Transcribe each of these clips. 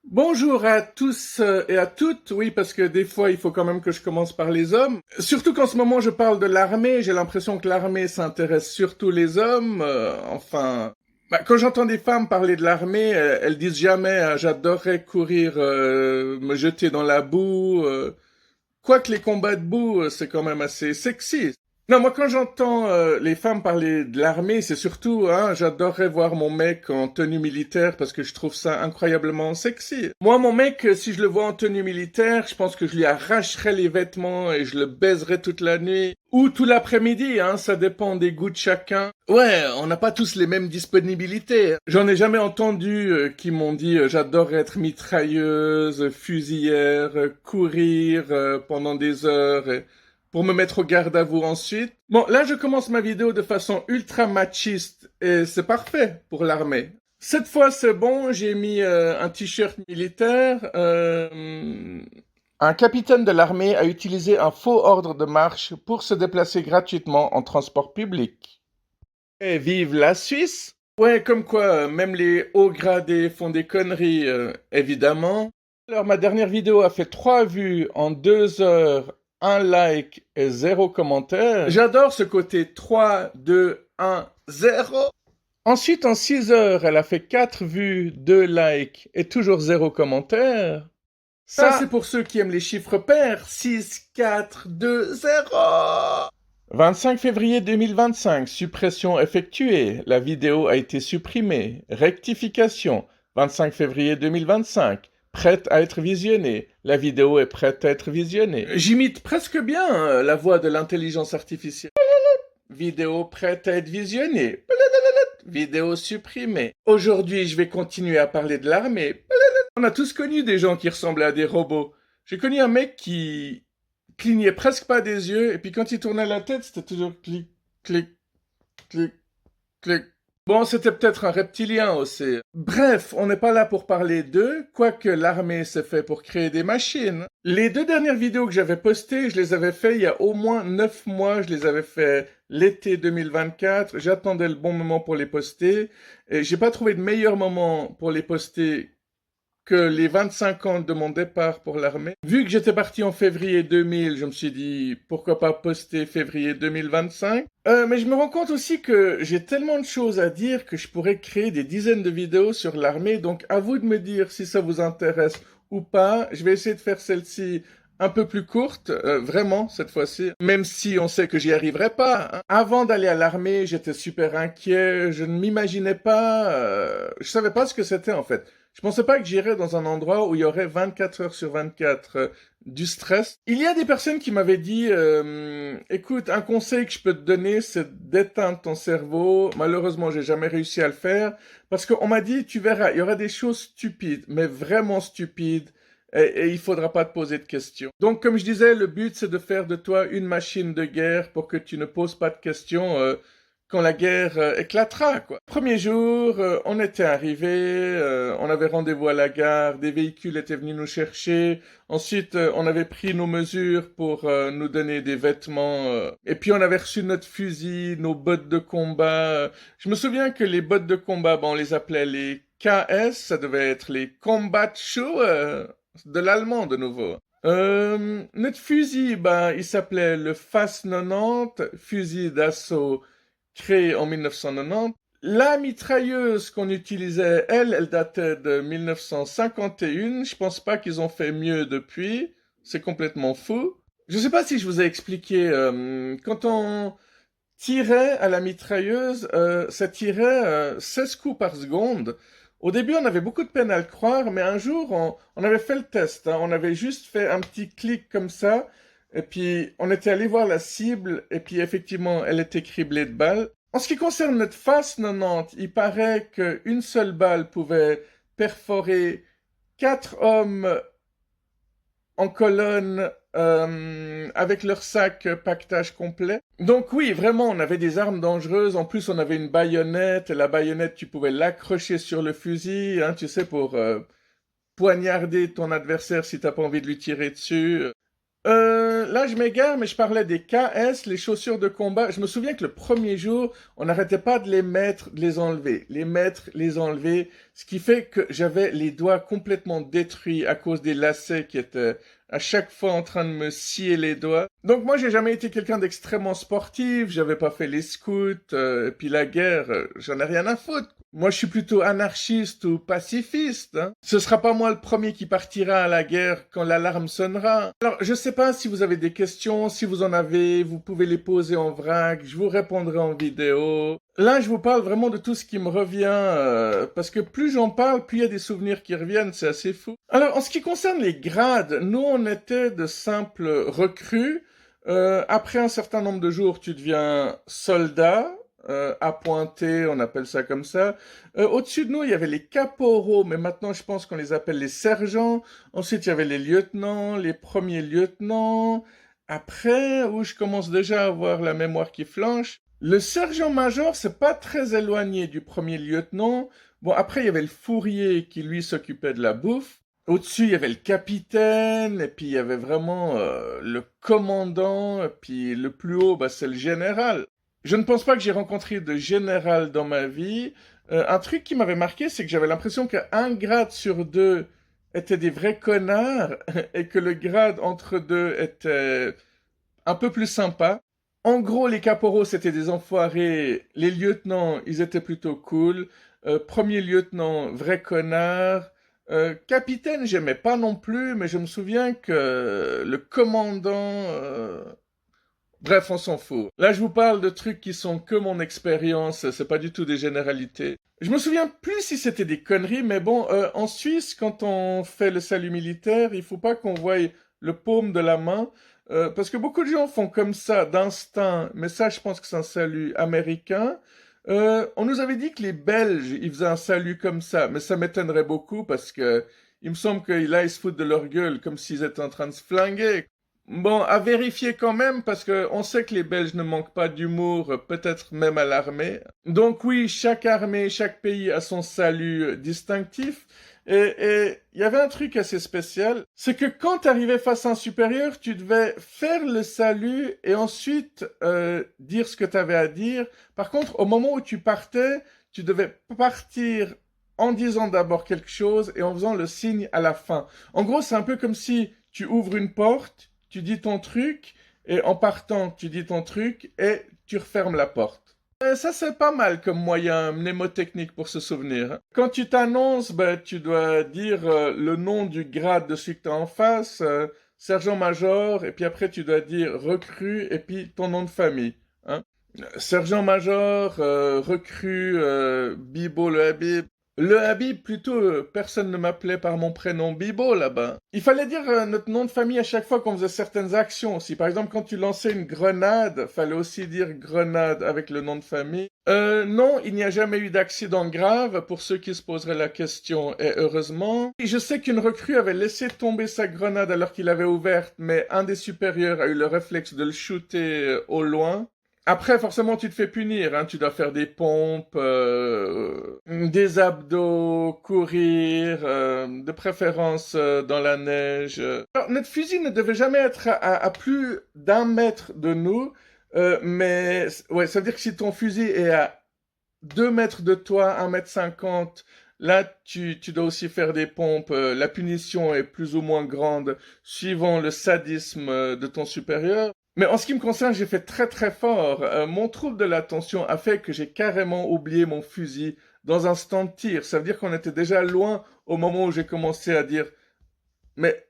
Bonjour à tous et à toutes, oui, parce que des fois, il faut quand même que je commence par les hommes. Surtout qu'en ce moment, je parle de l'armée, j'ai l'impression que l'armée s'intéresse surtout les hommes. Quand j'entends des femmes parler de l'armée, elles disent jamais j'adorerais courir, me jeter dans la boue. Quoique les combats de boue, c'est quand même assez sexy. Non, moi quand j'entends les femmes parler de l'armée, c'est surtout, j'adorerais voir mon mec en tenue militaire parce que je trouve ça incroyablement sexy. Moi, mon mec, si je le vois en tenue militaire, je pense que je lui arracherais les vêtements et je le baiserais toute la nuit. Ou tout l'après-midi, ça dépend des goûts de chacun. Ouais, on n'a pas tous les mêmes disponibilités. J'en ai jamais entendu qui m'ont dit j'adorerais être mitrailleuse, fusilière, courir pendant des heures. Pour me mettre au garde à vous ensuite. Bon, là, je commence ma vidéo de façon ultra machiste et c'est parfait pour l'armée. Cette fois, c'est bon, j'ai mis un t-shirt militaire. Un capitaine de l'armée a utilisé un faux ordre de marche pour se déplacer gratuitement en transport public. Et vive la Suisse! Ouais, comme quoi, même les hauts gradés font des conneries, évidemment. Alors, ma dernière vidéo a fait 3 vues en 2 heures, un like et 0 commentaire. J'adore ce côté 3, 2, 1, 0. Ensuite, en 6 heures, elle a fait 4 vues, 2 likes et toujours 0 commentaire. Ça, c'est pour ceux qui aiment les chiffres pairs. 6, 4, 2, 0. 25 février 2025, suppression effectuée. La vidéo a été supprimée. Rectification. 25 février 2025. Prête à être visionnée. La vidéo est prête à être visionnée. J'imite presque bien la voix de l'intelligence artificielle. Vidéo prête à être visionnée. Vidéo supprimée. Aujourd'hui, je vais continuer à parler de l'armée. On a tous connu des gens qui ressemblaient à des robots. J'ai connu un mec qui clignait presque pas des yeux, et puis quand il tournait la tête, c'était toujours clic, clic, clic, clic. Bon, c'était peut-être un reptilien aussi. Bref, on n'est pas là pour parler d'eux, quoique l'armée s'est fait pour créer des machines. Les 2 dernières vidéos que j'avais postées, je les avais fait il y a au moins 9 mois, je les avais fait l'été 2024, j'attendais le bon moment pour les poster, et j'ai pas trouvé de meilleur moment pour les poster que les 25 ans de mon départ pour l'armée. Vu que j'étais parti en février 2000, je me suis dit pourquoi pas poster février 2025. Mais je me rends compte aussi que j'ai tellement de choses à dire que je pourrais créer des dizaines de vidéos sur l'armée. Donc à vous de me dire si ça vous intéresse ou pas. Je vais essayer de faire celle-ci un peu plus courte, vraiment, cette fois-ci, même si on sait que j'y arriverai pas. Avant d'aller à l'armée, j'étais super inquiet, je ne m'imaginais pas, je savais pas ce que c'était en fait. Je pensais pas que j'irais dans un endroit où il y aurait 24 heures sur 24 du stress. Il y a des personnes qui m'avaient dit, écoute, un conseil que je peux te donner, c'est d'éteindre ton cerveau. Malheureusement, j'ai jamais réussi à le faire parce qu'on m'a dit, tu verras, il y aura des choses stupides, mais vraiment stupides. Et il faudra pas te poser de questions. Donc, comme je disais, le but, c'est de faire de toi une machine de guerre pour que tu ne poses pas de questions quand la guerre éclatera, quoi. Premier jour, on était arrivés, on avait rendez-vous à la gare, des véhicules étaient venus nous chercher. Ensuite, on avait pris nos mesures pour nous donner des vêtements. Et puis, on avait reçu notre fusil, nos bottes de combat. Je me souviens que les bottes de combat, on les appelait les KS, ça devait être les Combat Shoes, de l'allemand de nouveau. Notre fusil, il s'appelait le FAS 90, fusil d'assaut créé en 1990. La mitrailleuse qu'on utilisait, elle datait de 1951. Je pense pas qu'ils ont fait mieux depuis. C'est complètement fou. Je sais pas si je vous ai expliqué, quand on tirait à la mitrailleuse, ça tirait 16 coups par seconde. Au début, on avait beaucoup de peine à le croire, mais un jour, on avait fait le test. On avait juste fait un petit clic comme ça, et puis on était allé voir la cible, et puis effectivement, elle était criblée de balles. En ce qui concerne notre FAS 90, il paraît qu'une seule balle pouvait perforer 4 hommes en colonne avec leur sac paquetage complet. Donc oui, vraiment, on avait des armes dangereuses. En plus, on avait une baïonnette. Et la baïonnette, tu pouvais l'accrocher sur le fusil, tu sais, pour poignarder ton adversaire si t'as pas envie de lui tirer dessus. Là, je m'égare, mais je parlais des KS, les chaussures de combat. Je me souviens que le premier jour, on n'arrêtait pas de les mettre, de les enlever, les mettre, les enlever, ce qui fait que j'avais les doigts complètement détruits à cause des lacets qui étaient à chaque fois en train de me scier les doigts. Donc moi, j'ai jamais été quelqu'un d'extrêmement sportif, j'avais pas fait les scouts, et puis la guerre, j'en ai rien à foutre. Moi, je suis plutôt anarchiste ou pacifiste, hein. Ce sera pas moi le premier qui partira à la guerre quand l'alarme sonnera. Alors, je sais pas si vous avez des questions, si vous en avez, vous pouvez les poser en vrac, je vous répondrai en vidéo. Là, je vous parle vraiment de tout ce qui me revient, parce que plus j'en parle, plus il y a des souvenirs qui reviennent, c'est assez fou. Alors, en ce qui concerne les grades, nous, on était de simples recrues. Après un certain nombre de jours, tu deviens soldat, appointé, on appelle ça comme ça. Au-dessus de nous, il y avait les caporaux, mais maintenant je pense qu'on les appelle les sergents. Ensuite, il y avait les lieutenants, les premiers lieutenants. Après, où je commence déjà à avoir la mémoire qui flanche, le sergent-major, c'est pas très éloigné du premier lieutenant. Bon, après, il y avait le fourrier qui, lui, s'occupait de la bouffe. Au-dessus, il y avait le capitaine, et puis il y avait vraiment le commandant, et puis le plus haut, bah, c'est le général. Je ne pense pas que j'ai rencontré de général dans ma vie. Un truc qui m'avait marqué, c'est que j'avais l'impression qu'un grade sur deux étaient des vrais connards, et que le grade entre deux était un peu plus sympa. En gros, les caporaux, c'était des enfoirés. Les lieutenants, ils étaient plutôt cool. Premier lieutenant, vrai connard. Capitaine, j'aimais pas non plus, mais je me souviens que le commandant... Bref, on s'en fout. Là, je vous parle de trucs qui sont que mon expérience, c'est pas du tout des généralités. Je me souviens plus si c'était des conneries, mais bon, en Suisse, quand on fait le salut militaire, il faut pas qu'on voie le paume de la main, parce que beaucoup de gens font comme ça, d'instinct, mais ça, je pense que c'est un salut américain. On nous avait dit que les Belges, ils faisaient un salut comme ça, mais ça m'étonnerait beaucoup parce que il me semble qu'ils là, ils se foutent de leur gueule comme s'ils étaient en train de se flinguer. Bon, à vérifier quand même, parce que on sait que les Belges ne manquent pas d'humour, peut-être même à l'armée. Donc oui, chaque armée, chaque pays a son salut distinctif. Et il y avait un truc assez spécial, c'est que quand tu arrivais face à un supérieur, tu devais faire le salut et ensuite dire ce que tu avais à dire. Par contre, au moment où tu partais, tu devais partir en disant d'abord quelque chose et en faisant le signe à la fin. En gros, c'est un peu comme si tu ouvres une porte, tu dis ton truc, et en partant, tu dis ton truc, et tu refermes la porte. Ça, c'est pas mal comme moyen mnémotechnique pour se souvenir, hein. Quand tu t'annonces, ben, tu dois dire le nom du grade de celui que tu as en face, sergent-major, et puis après, tu dois dire recrue, et puis ton nom de famille, hein. Sergent-major, recrue, Bibo le Habib. Le Habib, plutôt, personne ne m'appelait par mon prénom Bibo là-bas. Il fallait dire notre nom de famille à chaque fois qu'on faisait certaines actions aussi. Par exemple, quand tu lançais une grenade, fallait aussi dire grenade avec le nom de famille. Non, il n'y a jamais eu d'accident grave pour ceux qui se poseraient la question, et heureusement. Je sais qu'une recrue avait laissé tomber sa grenade alors qu'il l'avait ouverte, mais un des supérieurs a eu le réflexe de le shooter au loin. Après, forcément, tu te fais punir, hein. Tu dois faire des pompes, des abdos, courir, de préférence dans la neige. Alors, notre fusil ne devait jamais être à plus d'1 mètre de nous, mais ouais, ça veut dire que si ton fusil est à 2 mètres de toi, 1,50 m, là, tu dois aussi faire des pompes. La punition est plus ou moins grande suivant le sadisme de ton supérieur. Mais en ce qui me concerne, j'ai fait très très fort. Mon trouble de l'attention a fait que j'ai carrément oublié mon fusil dans un stand de tir. Ça veut dire qu'on était déjà loin au moment où j'ai commencé à dire mais,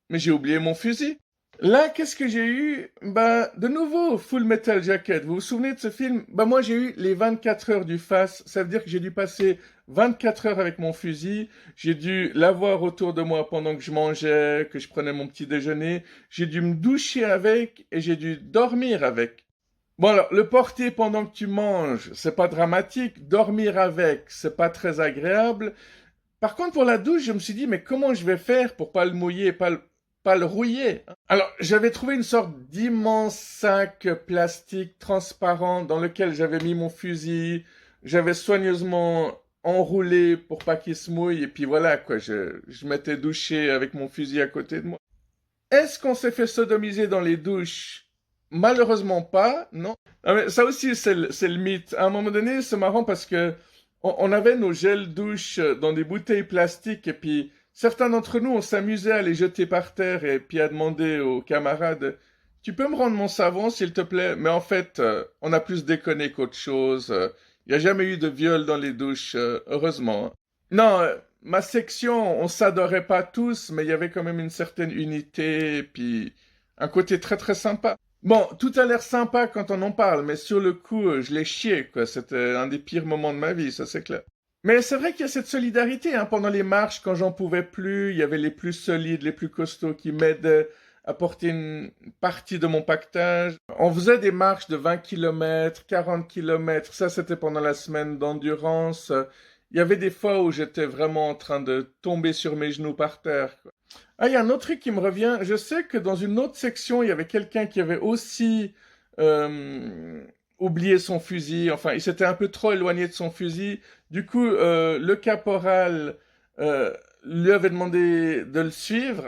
mais j'ai oublié mon fusil. Là, qu'est-ce que j'ai eu? Bah, de nouveau, Full Metal Jacket. Vous vous souvenez de ce film? Bah, moi, j'ai eu les 24 heures du face. Ça veut dire que j'ai dû passer 24 heures avec mon fusil. J'ai dû l'avoir autour de moi pendant que je mangeais, que je prenais mon petit déjeuner. J'ai dû me doucher avec et j'ai dû dormir avec. Bon, alors, le porter pendant que tu manges, c'est pas dramatique. Dormir avec, c'est pas très agréable. Par contre, pour la douche, je me suis dit, mais comment je vais faire pour pas le mouiller, pas le rouiller, hein? Alors, j'avais trouvé une sorte d'immense sac plastique transparent dans lequel j'avais mis mon fusil. J'avais soigneusement enroulé pour pas qu'il se mouille. Et puis voilà, quoi, je m'étais douché avec mon fusil à côté de moi. Est-ce qu'on s'est fait sodomiser dans les douches? Malheureusement pas, non. Ah, mais ça aussi, c'est le mythe. À un moment donné, c'est marrant parce que on avait nos gels douche dans des bouteilles plastiques et puis certains d'entre nous, on s'amusait à les jeter par terre et puis à demander aux camarades, tu peux me rendre mon savon, s'il te plaît? Mais en fait, on a plus déconné qu'autre chose. Il n'y a jamais eu de viol dans les douches, heureusement. Non, ma section, on s'adorait pas tous, mais il y avait quand même une certaine unité, et puis un côté très très sympa. Bon, tout a l'air sympa quand on en parle, mais sur le coup, je l'ai chié, quoi. C'était un des pires moments de ma vie, ça c'est clair. Mais c'est vrai qu'il y a cette solidarité, hein. Pendant les marches, quand j'en pouvais plus, il y avait les plus solides, les plus costauds qui m'aidaient à porter une partie de mon pactage. On faisait des marches de 20 km, 40 km, ça c'était pendant la semaine d'endurance. Il y avait des fois où j'étais vraiment en train de tomber sur mes genoux par terre, quoi. Ah, il y a un autre truc qui me revient. Je sais que dans une autre section, il y avait quelqu'un qui avait aussi euh, oublié son fusil. Enfin, il s'était un peu trop éloigné de son fusil. Du coup, le caporal euh, lui avait demandé de le suivre.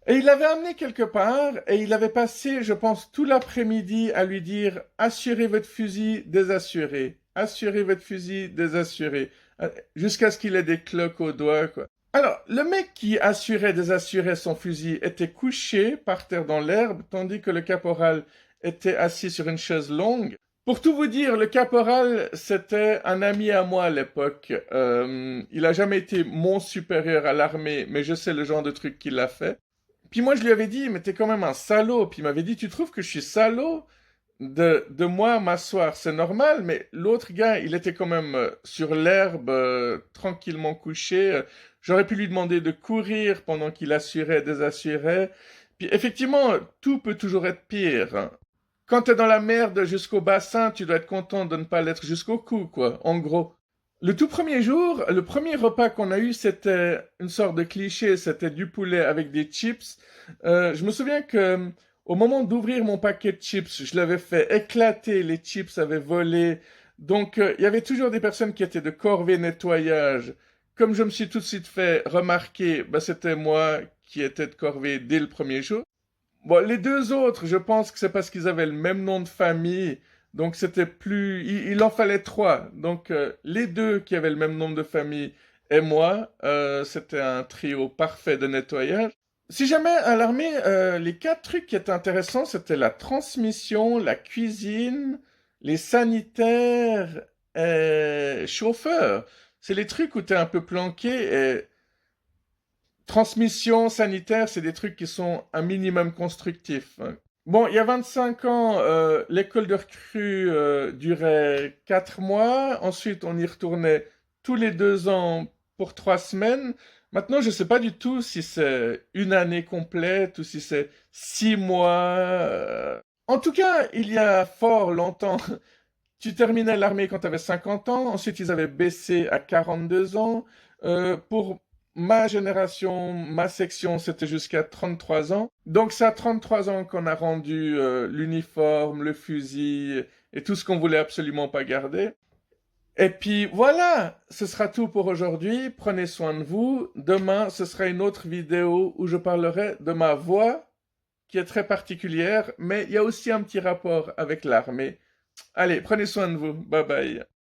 Et il l'avait amené quelque part et il avait passé, je pense, tout l'après-midi à lui dire assurez votre fusil, désassurez. Assurez votre fusil, désassurez. Jusqu'à ce qu'il ait des cloques au doigt, quoi. Alors, le mec qui assurait, désassurait son fusil était couché par terre dans l'herbe, tandis que le caporal était assis sur une chaise longue. Pour tout vous dire, le caporal, c'était un ami à moi à l'époque. Il a jamais été mon supérieur à l'armée, mais je sais le genre de truc qu'il a fait. Puis moi, je lui avais dit, mais t'es quand même un salaud. Puis il m'avait dit, tu trouves que je suis salaud de moi m'asseoir? C'est normal, mais l'autre gars, il était quand même sur l'herbe, tranquillement couché. J'aurais pu lui demander de courir pendant qu'il assurait, désassurait. Puis effectivement, tout peut toujours être pire, hein. Quand t'es dans la merde jusqu'au bassin, tu dois être content de ne pas l'être jusqu'au cou, quoi, en gros. Le tout premier jour, le premier repas qu'on a eu, c'était une sorte de cliché, c'était du poulet avec des chips. Je me souviens que au moment d'ouvrir mon paquet de chips, je l'avais fait éclater, les chips avaient volé. Donc, il y avait toujours des personnes qui étaient de corvée nettoyage. Comme je me suis tout de suite fait remarquer, bah, c'était moi qui étais de corvée dès le premier jour. Bon, les deux autres, je pense que c'est parce qu'ils avaient le même nom de famille. Donc c'était plus... Il en fallait trois. Donc les deux qui avaient le même nom de famille et moi, c'était un trio parfait de nettoyage. Si jamais à l'armée, les quatre trucs qui étaient intéressants, c'était la transmission, la cuisine, les sanitaires et chauffeur. C'est les trucs où t'es un peu planqué et transmission sanitaire, c'est des trucs qui sont un minimum constructifs, hein. Bon, il y a 25 ans, l'école de recrues durait 4 mois. Ensuite, on y retournait tous les 2 ans pour 3 semaines. Maintenant, je ne sais pas du tout si c'est une année complète ou si c'est 6 mois. En tout cas, il y a fort longtemps, tu terminais l'armée quand tu avais 50 ans. Ensuite, ils avaient baissé à 42 ans. Pour ma génération, ma section, c'était jusqu'à 33 ans. Donc, c'est à 33 ans qu'on a rendu l'uniforme, le fusil et tout ce qu'on voulait absolument pas garder. Et puis voilà, ce sera tout pour aujourd'hui. Prenez soin de vous. Demain, ce sera une autre vidéo où je parlerai de ma voix, qui est très particulière, mais il y a aussi un petit rapport avec l'armée. Allez, prenez soin de vous. Bye bye.